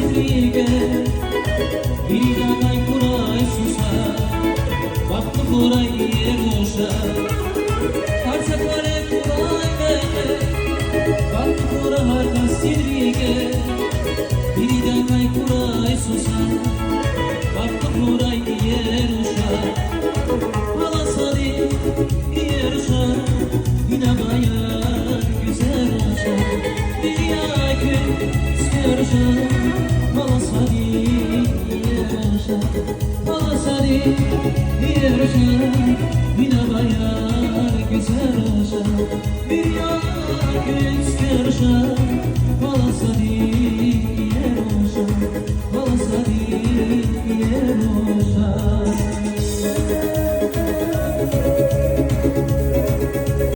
sidriga Biridanay kuray susa Vakti kuray yeruşa Arsakare kuray mene Vakti kuray harka sidriga Biridanay kuray susa Vakti kuray yeruşa Halasari yeruşa Yine bayar güzel olsa Dünya gün istiyorsa Halasari yeruşa Halasari yeruşa Yine bayar güzel olsa